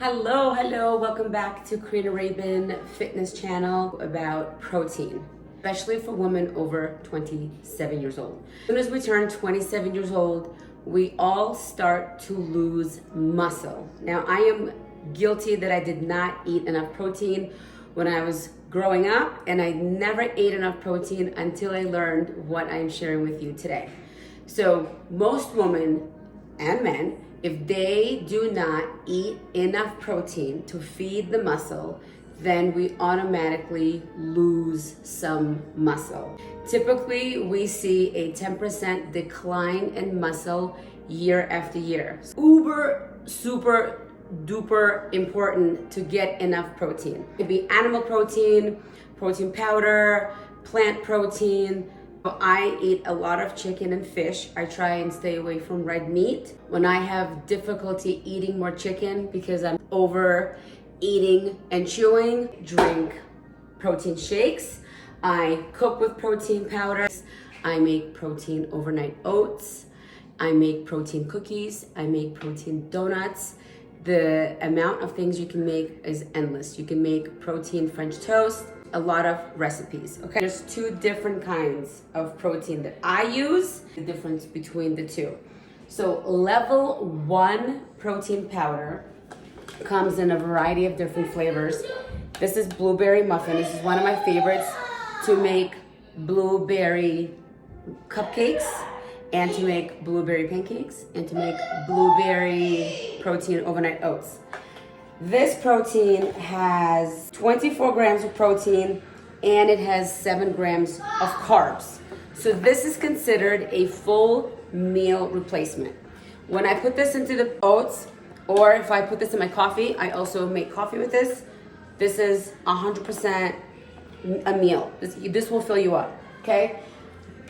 Hello, welcome back to Create Arabian Fitness channel about protein, especially for women over 27 years old. As soon as we turn 27 years old, we all start to lose muscle. Now, I am guilty that I did not eat enough protein when I was growing up, and I never ate enough protein until I learned what I'm sharing with you today. So most women and men, if they do not eat enough protein to feed the muscle, then we automatically lose some muscle. Typically, we see a 10% decline in muscle year after year. Super duper important to get enough protein. It could be animal protein, protein powder, plant protein. I eat a lot of chicken and fish. I try and stay away from red meat. When I have difficulty eating more chicken because I'm overeating and chewing, drink protein shakes. I cook with protein powders. I make protein overnight oats. I make protein cookies. I make protein donuts. The amount of things you can make is endless. You can make protein French toast, a lot of recipes, okay? There's two different kinds of protein that I use, the difference between the two. So level 1 protein powder comes in a variety of different flavors. This is blueberry muffin. This is one of my favorites to make blueberry cupcakes and to make blueberry pancakes and to make blueberry protein overnight oats. This protein has 24 grams of protein and it has 7 grams of carbs. So this is considered a full meal replacement. When I put this into the oats, or if I put this in my coffee, I also make coffee with this. This is 100% a meal. This will fill you up, okay?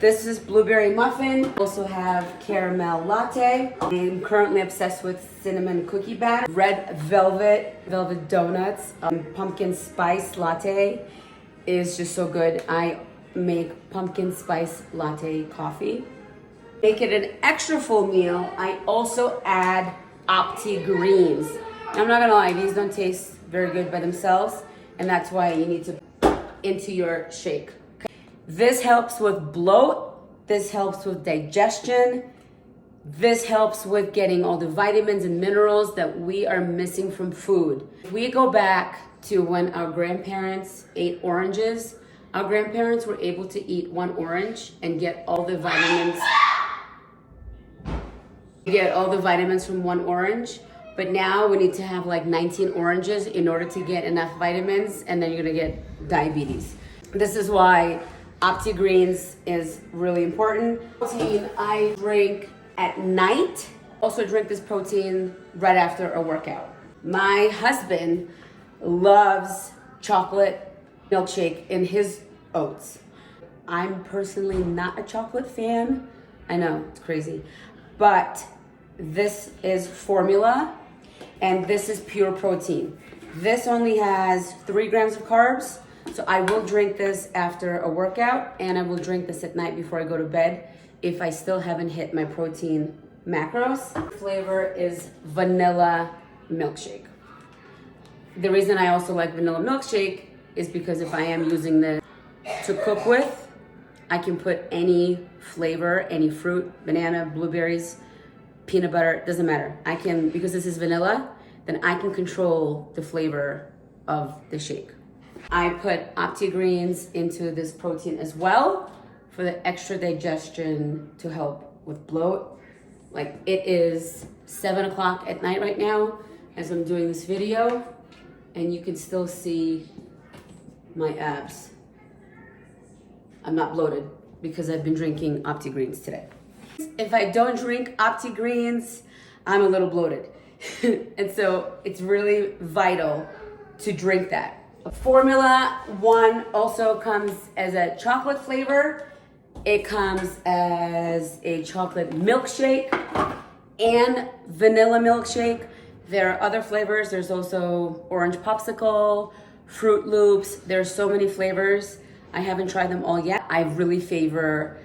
This is blueberry muffin. Also have caramel latte. I'm currently obsessed with cinnamon cookie batter. Red velvet donuts. Pumpkin spice latte is just so good. I make pumpkin spice latte coffee. Make it an extra full meal. I also add Opti greens. Now, I'm not gonna lie, these don't taste very good by themselves, and that's why you need to put into your shake. This helps with bloat, this helps with digestion, this helps with getting all the vitamins and minerals that we are missing from food. If we go back to when our grandparents ate oranges, our grandparents were able to eat one orange and get all the vitamins. From one orange. But now we need to have like 19 oranges in order to get enough vitamins, and then you're gonna get diabetes. This is why Opti Greens is really important. Protein I drink at night. Also drink this protein right after a workout. My husband loves chocolate milkshake in his oats. I'm personally not a chocolate fan. I know, it's crazy. But this is Phormula and this is pure protein. This only has 3 grams of carbs. So I will drink this after a workout, and I will drink this at night before I go to bed if I still haven't hit my protein macros. Flavor is vanilla milkshake. The reason I also like vanilla milkshake is because if I am using this to cook with, I can put any flavor, any fruit, banana, blueberries, peanut butter, doesn't matter. I can, because this is vanilla, then I can control the flavor of the shake. I put Opti Greens into this protein as well for the extra digestion to help with bloat. Like, it is 7 o'clock at night right now as I'm doing this video, and you can still see my abs. I'm not bloated because I've been drinking Opti Greens today. If I don't drink Opti Greens, I'm a little bloated. And so it's really vital to drink that. Phormula 1 also comes as a chocolate flavor. It comes as a chocolate milkshake and vanilla milkshake. There are other flavors. There's also orange popsicle, Fruit Loops. There's so many flavors. I haven't tried them all yet. I really favor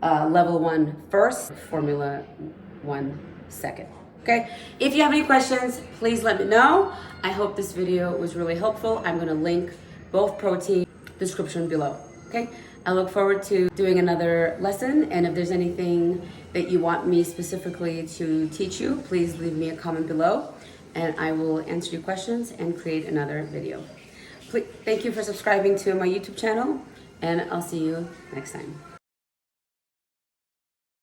level 1 first, Phormula 1 second. Okay, if you have any questions, please let me know. I hope this video was really helpful. I'm gonna link both protein description below, okay? I look forward to doing another lesson, and if there's anything that you want me specifically to teach you, please leave me a comment below, and I will answer your questions and create another video. Thank you for subscribing to my YouTube channel, and I'll see you next time.